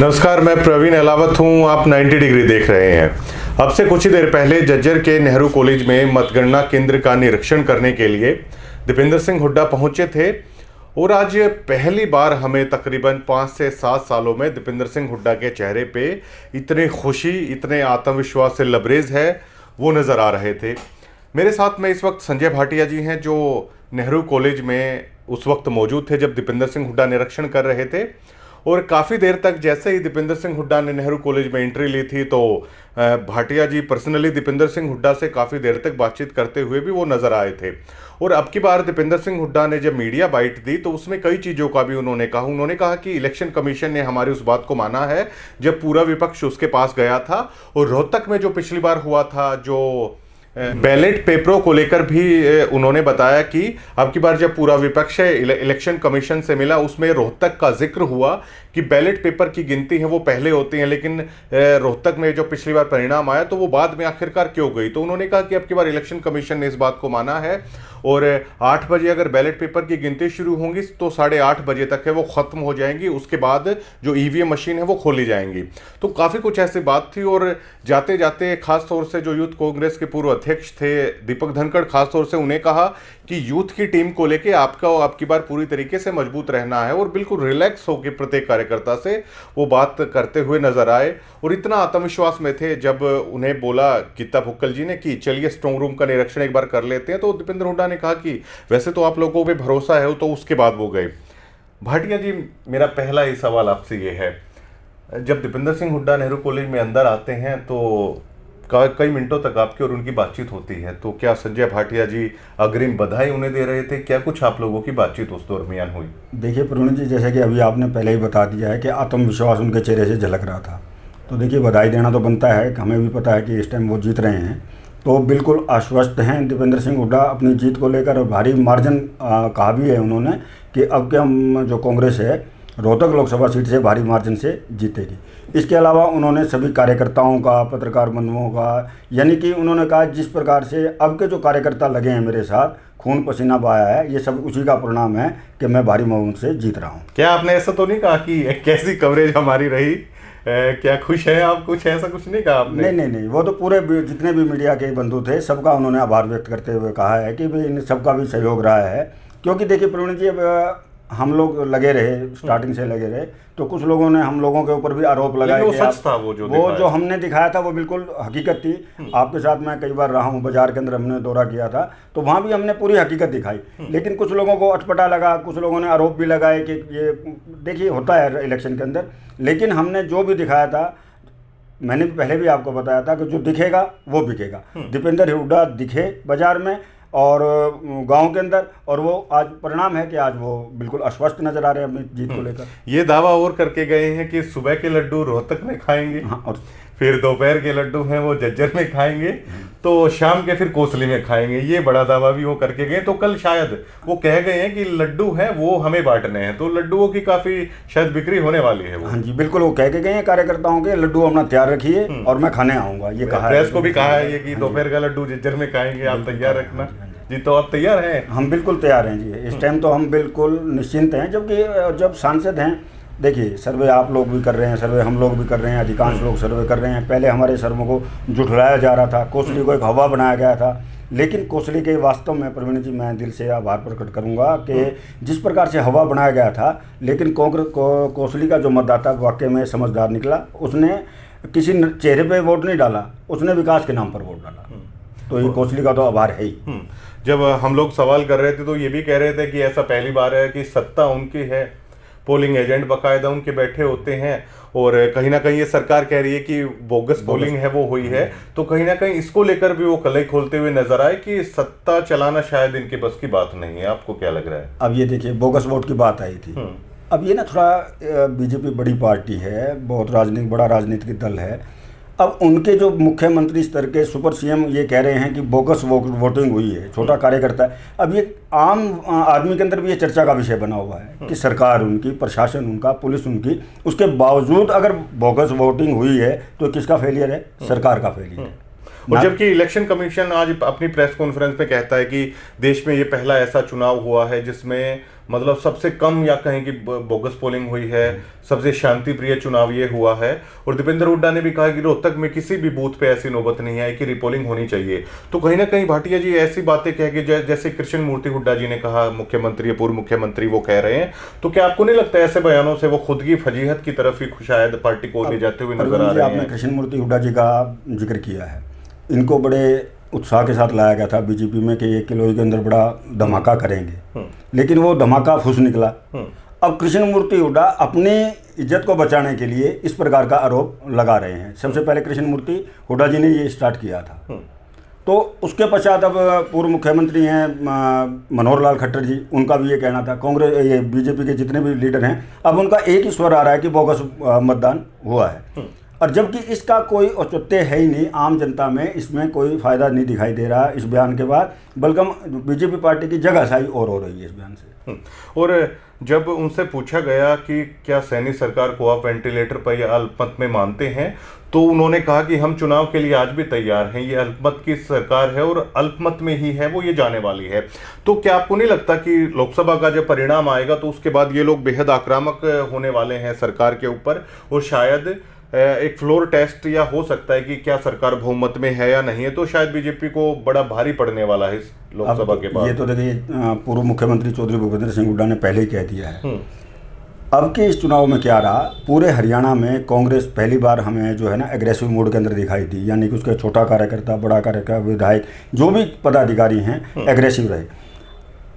नमस्कार, मैं प्रवीण अलावत हूं। आप 90 डिग्री देख रहे हैं। अब से कुछ ही देर पहले झज्जर के नेहरू कॉलेज में मतगणना केंद्र का निरीक्षण करने के लिए दीपेंद्र सिंह हुड्डा पहुंचे थे और आज पहली बार हमें तकरीबन 5 से 7 सालों में दीपेंद्र सिंह हुड्डा के चेहरे पे इतनी खुशी, इतने आत्मविश्वास से लबरेज है, वो नज़र आ रहे थे। मेरे साथ में इस वक्त संजय भाटिया जी हैं, जो नेहरू कॉलेज में उस वक्त मौजूद थे जब दीपेंद्र सिंह हुड्डा निरीक्षण कर रहे थे। और काफ़ी देर तक जैसे ही दीपेंद्र सिंह हुड्डा ने नेहरू कॉलेज में एंट्री ली थी तो भाटिया जी पर्सनली दीपेंद्र सिंह हुड्डा से काफ़ी देर तक बातचीत करते हुए भी वो नज़र आए थे। और अब की बार दीपेंद्र सिंह हुड्डा ने जब मीडिया बाइट दी तो उसमें कई चीज़ों का भी उन्होंने कहा कि इलेक्शन कमीशन ने हमारी उस बात को माना है जब पूरा विपक्ष उसके पास गया था। और रोहतक में जो पिछली बार हुआ था, जो बैलेट पेपरों को लेकर भी उन्होंने बताया कि अब की बार जब पूरा विपक्ष इलेक्शन कमीशन से मिला, उसमें रोहतक का जिक्र हुआ कि बैलेट पेपर की गिनती है वो पहले होती है, लेकिन रोहतक में जो पिछली बार परिणाम आया तो वो बाद में आखिरकार क्यों गई। तो उन्होंने कहा कि अब की बार इलेक्शन कमीशन ने इस बात को माना है और 8 बजे अगर बैलेट पेपर की गिनती शुरू होंगी तो 8:30 बजे तक है वो ख़त्म हो जाएंगी। उसके बाद जो ईवीएम मशीन है वो खोली जाएंगी। तो काफ़ी कुछ ऐसी बात थी। और जाते जाते खास तौर से जो यूथ कांग्रेस के पूर्व अध्यक्ष थे दीपक धनखड़, खास तौर से उन्हें कहा कि यूथ की टीम को लेके आपकी बार पूरी तरीके से मजबूत रहना है और बिल्कुल रिलैक्स होकर प्रत्येक कार्यकर्ता से वो बात करते हुए नजर आए। और इतना आत्मविश्वास में थे जब उन्हें बोला गीता भुक्कल जी ने कि चलिए स्ट्रांग रूम का निरीक्षण एक बार कर लेते हैं, तो दीपेंद्र हुड्डा ने कहा कि वैसे तो आप लोगों पे भरोसा है, तो उसके बाद वो गए। भाटिया जी, मेरा पहला ही सवाल आपसे ये है, जब दीपेंद्र सिंह हुड्डा नेहरू कॉलेज में अंदर आते हैं तो कई मिनटों तक आपकी और उनकी बातचीत होती है, तो क्या संजय भाटिया जी अग्रिम बधाई उन्हें दे रहे थे? क्या कुछ आप लोगों की बातचीत उस दरमियान हुई? देखिए प्रवीण जी, जैसे कि अभी आपने पहले ही बता दिया है कि आत्मविश्वास उनके चेहरे से झलक रहा था, तो देखिए बधाई देना तो बनता है। हमें भी पता है कि इस टाइम वो जीत रहे हैं, तो बिल्कुल आश्वस्त हैं दीपेंद्र सिंह हुड्डा अपनी जीत को लेकर। भारी मार्जिन कहा भी है उन्होंने कि अब के हम जो कांग्रेस है रोहतक लोकसभा सीट से भारी मार्जिन से जीतेगी। इसके अलावा उन्होंने सभी कार्यकर्ताओं का, पत्रकार बंधुओं का, यानी कि उन्होंने कहा जिस प्रकार से अब के जो कार्यकर्ता लगे हैं मेरे साथ, खून पसीना बहाया है, ये सब उसी का परिणाम है कि मैं भारी बहुमत से जीत रहा हूँ। क्या आपने ऐसा तो नहीं कहा कि कैसी कवरेज हमारी रही, क्या खुश हैं आप? कुछ ऐसा कुछ नहीं कहा आपने? नहीं, वो तो पूरे जितने भी मीडिया के बंधु थे सबका उन्होंने आभार व्यक्त करते हुए कहा है कि भाई इन सबका भी सहयोग रहा है। क्योंकि देखिए प्रवीण जी, हम लोग लगे रहे, स्टार्टिंग से लगे रहे, तो कुछ लोगों ने हम लोगों के ऊपर भी आरोप लगाए वो सच था, वो जो हमने दिखाया था वो बिल्कुल हकीकत थी। आपके साथ मैं कई बार रहा हूँ, बाजार के अंदर हमने दौरा किया था, तो वहाँ भी हमने पूरी हकीकत दिखाई। लेकिन कुछ लोगों को अटपटा लगा, कुछ लोगों ने आरोप भी लगाए कि ये देखिए होता है इलेक्शन के अंदर। लेकिन हमने जो भी दिखाया था, मैंने पहले भी आपको बताया था कि जो दिखेगा वो बिकेगा। दीपेंद्र हुड्डा दिखे बाजार में और गांव के अंदर, और वो आज परिणाम है कि आज वो बिल्कुल आश्वस्त नजर आ रहे हैं अपनी जीत को लेकर। ये दावा और करके गए हैं कि सुबह के लड्डू रोहतक में खाएंगे, हाँ, और फिर दोपहर के लड्डू हैं वो झज्जर में खाएंगे, तो शाम के फिर कोसली में खाएंगे। ये बड़ा दावा भी वो करके गए। तो कल शायद वो कह गए हैं कि लड्डू हैं वो हमें बांटने हैं, तो लड्डुओं की काफी शायद बिक्री होने वाली है वो। हाँ जी, बिल्कुल वो कह के गए हैं कार्यकर्ताओं के, लड्डू अपना तैयार रखिए और मैं खाने आऊंगा, ये कहा है। प्रेस को भी कहा है ये कि दोपहर का लड्डू झज्जर में खाएंगे, आप तैयार रखना जी। तो आप तैयार हैं? हम बिल्कुल तैयार हैं जी, इस टाइम तो हम बिल्कुल निश्चिंत हैं। जबकि जब सांसद हैं, देखिए सर्वे आप लोग भी कर रहे हैं, सर्वे हम लोग भी कर रहे हैं, अधिकांश लोग सर्वे कर रहे हैं। पहले हमारे सर्वे को झुठलाया जा रहा था, कोसली को एक हवा बनाया गया था, लेकिन कोसली के वास्तव में प्रवीण जी मैं दिल से आभार प्रकट करूंगा कि जिस प्रकार से हवा बनाया गया था, लेकिन कोसली का जो मतदाता वाकई में समझदार निकला। उसने किसी चेहरे पे वोट नहीं डाला, उसने विकास के नाम पर वोट डाला। तो ये कोसली का तो आभार है ही। जब हम लोग सवाल कर रहे थे तो ये भी कह रहे थे कि ऐसा पहली बार है कि सत्ता उनकी है, पोलिंग एजेंट बाकायदा उनके बैठे होते हैं, और कहीं ना कहीं ये सरकार कह रही है कि बोगस पोलिंग है वो हुई है। तो कहीं ना कहीं इसको लेकर भी वो कलई खोलते हुए नजर आए कि सत्ता चलाना शायद इनके बस की बात नहीं है। आपको क्या लग रहा है? अब ये देखिए बोगस वोट की बात आई थी। अब ये ना थोड़ा बीजेपी बड़ी पार्टी है, बहुत बड़ा राजनीतिक दल है। अब उनके जो मुख्यमंत्री स्तर के सुपर सीएम ये कह रहे हैं कि बोगस वोटिंग हुई है, छोटा कार्यकर्ता है। अब ये आम आदमी के अंदर भी ये चर्चा का विषय बना हुआ है कि सरकार उनकी, प्रशासन उनका, पुलिस उनकी, उसके बावजूद अगर बोगस वोटिंग हुई है तो किसका फेलियर है? सरकार का फेलियर है। और जबकि इलेक्शन कमीशन आज अपनी प्रेस कॉन्फ्रेंस में कहता है कि देश में ये पहला ऐसा चुनाव हुआ है जिसमें मतलब सबसे कम या कहें कि बोगस पोलिंग हुई है, सबसे शांति प्रिय चुनाव ये हुआ है। और दीपेंद्र हुड्डा ने भी कहा कि रोहतक में किसी भी बूथ पे ऐसी नौबत नहीं आई कि रिपोलिंग होनी चाहिए। तो कहीं ना कहीं भाटिया जी ऐसी बातें कह के जैसे कृष्ण मूर्ति हुड्डा जी ने कहा, मुख्यमंत्री पूर्व मुख्यमंत्री वो कह रहे हैं, तो क्या आपको नहीं लगता ऐसे बयानों से वो खुद की फजीहत की तरफ ही शायद पार्टी को ले जाते हुए नजर आ रहे हैं? आपने कृष्ण मूर्ति हुड्डा जी का जिक्र किया है, इनको बड़े उत्साह के साथ लाया गया था बीजेपी में कि 1 किलो के अंदर बड़ा धमाका करेंगे, लेकिन वो धमाका फुस निकला। अब कृष्ण मूर्ति हुड्डा अपनी इज्जत को बचाने के लिए इस प्रकार का आरोप लगा रहे हैं। सबसे पहले कृष्ण मूर्ति हुड्डा जी ने ये स्टार्ट किया था, तो उसके पश्चात अब पूर्व मुख्यमंत्री हैं मनोहर लाल खट्टर जी, उनका भी ये कहना था। कांग्रेस ये बीजेपी के जितने भी लीडर हैं, अब उनका एक ही स्वर आ रहा है कि बोगस मतदान हुआ है, और जबकि इसका कोई औचित्य है ही नहीं। आम जनता में इसमें कोई फायदा नहीं दिखाई दे रहा इस बयान के बाद, बल्कि बीजेपी पार्टी की जगहसाही और हो रही है इस बयान से। और जब उनसे पूछा गया कि क्या सैनी सरकार को आप वेंटिलेटर पर या अल्पमत में मानते हैं, तो उन्होंने कहा कि हम चुनाव के लिए आज भी तैयार हैं, ये अल्पमत की सरकार है और अल्पमत में ही है वो, ये जाने वाली है। तो क्या आपको नहीं लगता कि लोकसभा का जब परिणाम आएगा तो उसके बाद ये लोग बेहद आक्रामक होने वाले हैं सरकार के ऊपर, और शायद एक फ्लोर टेस्ट या हो सकता है कि क्या सरकार बहुमत में है या नहीं है, तो शायद बीजेपी को बड़ा भारी पड़ने वाला है इस लोकसभा के बाद? ये तो देखिए पूर्व मुख्यमंत्री चौधरी भूपेंद्र सिंह हुड्डा ने पहले ही कह दिया है। अब के इस चुनाव में क्या रहा, पूरे हरियाणा में कांग्रेस पहली बार हमें जो है ना एग्रेसिव मोड के अंदर दिखाई दी, यानी कि उसका छोटा कार्यकर्ता, बड़ा कार्यकर्ता, विधायक, जो भी पदाधिकारी हैं एग्रेसिव रहे।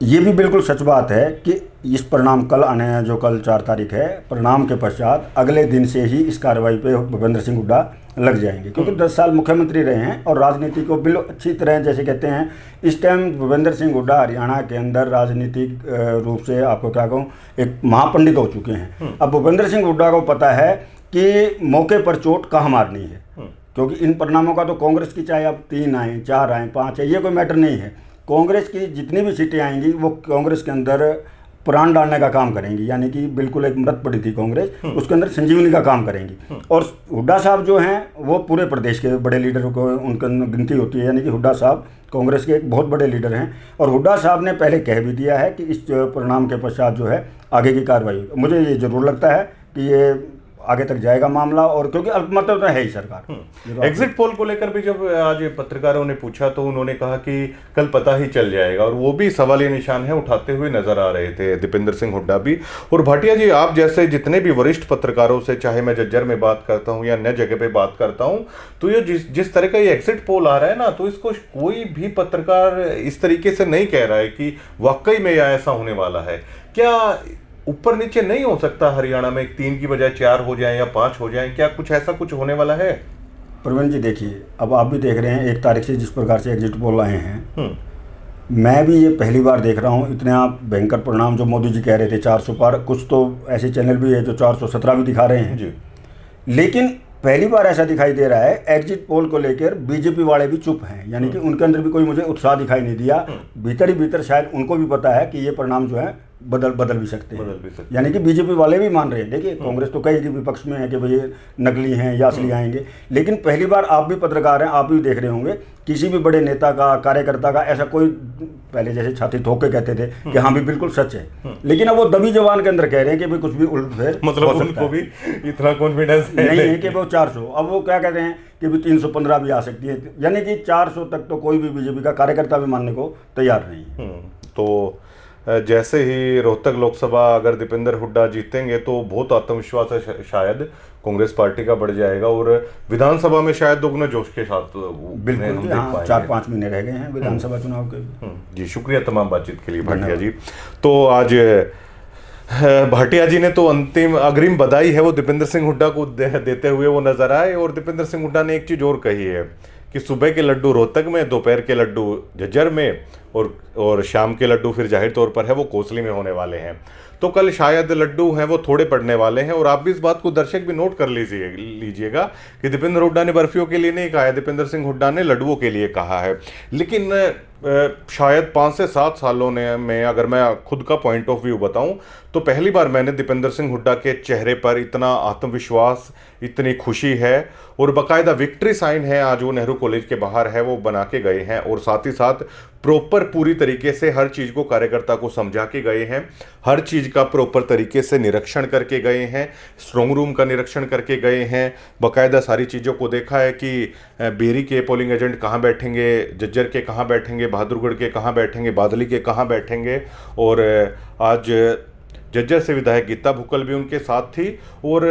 ये भी बिल्कुल सच बात है कि इस परिणाम कल आने हैं, जो कल 4 तारीख है, परिणाम के पश्चात अगले दिन से ही इस कार्रवाई पे भूपेंद्र सिंह हुड्डा लग जाएंगे, क्योंकि 10 साल मुख्यमंत्री रहे हैं और राजनीति को बिल्कुल अच्छी तरह, जैसे कहते हैं इस टाइम भूपेंद्र सिंह हुड्डा हरियाणा के अंदर राजनीतिक रूप से आपको क्या कहूँ एक महापंडित हो चुके हैं। अब भूपेंद्र सिंह हुड्डा को पता है कि मौके पर चोट कहाँ मारनी है, क्योंकि इन परिणामों का तो कांग्रेस की चाहे अब 3 आए, 4 आए, 5 आए, ये कोई मैटर नहीं है। कांग्रेस की जितनी भी सीटें आएंगी वो कांग्रेस के अंदर प्राण डालने का काम करेंगी, यानी कि बिल्कुल एक मृत पड़ी थी कांग्रेस, उसके अंदर संजीवनी का काम करेंगी। और हुड्डा साहब जो हैं वो पूरे प्रदेश के बड़े लीडरों को उनके अंदर गिनती होती है, यानी कि हुड्डा साहब कांग्रेस के एक बहुत बड़े लीडर हैं। और हुड्डा साहब ने पहले कह भी दिया है कि इस परिणाम के पश्चात जो है आगे की कार्रवाई, मुझे ये जरूर लगता है कि ये आगे तक जाएगा मामला, और क्योंकि अल्पमत तो है ही सरकार। एग्जिट पोल को लेकर भी जब आज पत्रकारों ने पूछा तो उन्होंने कहा कि कल पता ही चल जाएगा, और वो भी सवालिया निशान है उठाते हुए नजर आ रहे थे दीपेंद्र सिंह हुड्डा भी। और भाटिया जी, आप जैसे जितने भी वरिष्ठ पत्रकारों से, चाहे मैं जज्जर में बात करता हूँ या अन्य जगह पे बात करता हूँ, तो ये जिस तरह का ये एग्जिट पोल आ रहा है ना, तो इसको कोई भी पत्रकार इस तरीके से नहीं कह रहा है कि वाकई में यह ऐसा होने वाला है। क्या ऊपर नीचे नहीं हो सकता हरियाणा में 3 की बजाय 4 हो जाए या 5 हो जाए? क्या कुछ ऐसा कुछ होने वाला है? प्रवीण जी देखिए, अब आप भी देख रहे हैं 1 तारीख से जिस प्रकार से एग्जिट पोल आए हैं, मैं भी ये पहली बार देख रहा हूँ इतने आप भयंकर परिणाम। जो मोदी जी कह रहे थे 400 पार, कुछ तो ऐसे चैनल भी है जो 417 भी दिखा रहे हैं जी, लेकिन पहली बार ऐसा दिखाई दे रहा है एग्जिट पोल को लेकर बीजेपी वाले भी चुप हैं, यानी कि उनके अंदर भी कोई मुझे उत्साह दिखाई नहीं दिया। भीतर ही भीतर शायद उनको भी पता है कि ये परिणाम जो है बदल भी सकते हैं, यानी कि बीजेपी वाले भी मान रहे हैं। देखिए कांग्रेस तो कई विपक्ष में है कि भाई नकली हैं या असली आएंगे, लेकिन पहली बार आप भी पत्रकार हैं, आप भी देख रहे होंगे किसी भी बड़े नेता का, कार्यकर्ता का ऐसा कोई, पहले जैसे छाती ठोक के कहते थे कि हाँ भी बिल्कुल सच है, लेकिन अब वो दबी जबान के अंदर कह रहे हैं कि भाई कुछ भी उल्ट फेर, मतलब उनको भी इतना कॉन्फिडेंस नहीं है कि वो 400, अब वो क्या कहते हैं कि भी 315 भी आ सकती है, यानी कि 400 तक तो कोई भी बीजेपी का कार्यकर्ता भी मानने को तैयार नहीं है। तो जैसे ही रोहतक लोकसभा अगर दीपेंद्र हुड्डा जीतेंगे तो बहुत आत्मविश्वास है, शायद कांग्रेस पार्टी का बढ़ जाएगा, और विधानसभा में शायद दोगुना जोश के साथ बिल्कुल 4-5 महीने रह गए हैं विधानसभा चुनाव के। जी शुक्रिया तमाम बातचीत के लिए भाटिया जी। तो आज भाटिया जी ने तो अंतिम अग्रिम बधाई है वो दीपेंद्र सिंह हुड्डा को देते हुए वो नजर आए, और दीपेंद्र सिंह हुड्डा ने एक चीज और कही है कि सुबह के लड्डू रोहतक में, दोपहर के लड्डू झज्जर में, और शाम के लड्डू फिर जाहिर तौर पर है वो कोसली में होने वाले हैं। तो कल शायद लड्डू हैं वो थोड़े पड़ने वाले हैं, और आप भी इस बात को दर्शक भी नोट कर लीजिएगा कि दीपेंद्र हुड्डा ने बर्फियों के लिए नहीं कहा है, दीपेंद्र सिंह हुड्डा ने लड्डुओं के लिए कहा है। लेकिन शायद 5 से 7 सालों में अगर मैं खुद का पॉइंट ऑफ व्यू बताऊं तो पहली बार मैंने दीपेंद्र सिंह हुड्डा के चेहरे पर इतना आत्मविश्वास, इतनी खुशी है और बाकायदा विक्ट्री साइन है आज वो नेहरू कॉलेज के बाहर है, वो बना के गए हैं और साथ ही साथ प्रॉपर पूरी तरीके से हर चीज़ को कार्यकर्ता को समझा के गए हैं, हर चीज़ का प्रॉपर तरीके से निरीक्षण करके गए हैं, स्ट्रॉन्ग रूम का निरीक्षण करके गए हैं, बाकायदा सारी चीज़ों को देखा है कि बेरी के पोलिंग एजेंट कहाँ बैठेंगे, जज्जर के कहाँ बैठेंगे, बहादुरगढ़ के कहाँ बैठेंगे, बादली के कहाँ बैठेंगे। और आज जज्जर से विधायक गीता भुक्कल भी उनके साथ थी और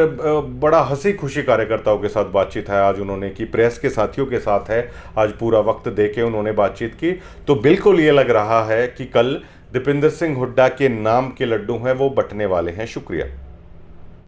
बड़ा हंसी खुशी कार्यकर्ताओं के साथ बातचीत है आज उन्होंने की, प्रेस के साथियों के साथ है आज पूरा वक्त दे के उन्होंने बातचीत की। तो बिल्कुल ये लग रहा है कि कल दीपेंद्र सिंह हुड्डा के नाम के लड्डू हैं वो बंटने वाले हैं। शुक्रिया।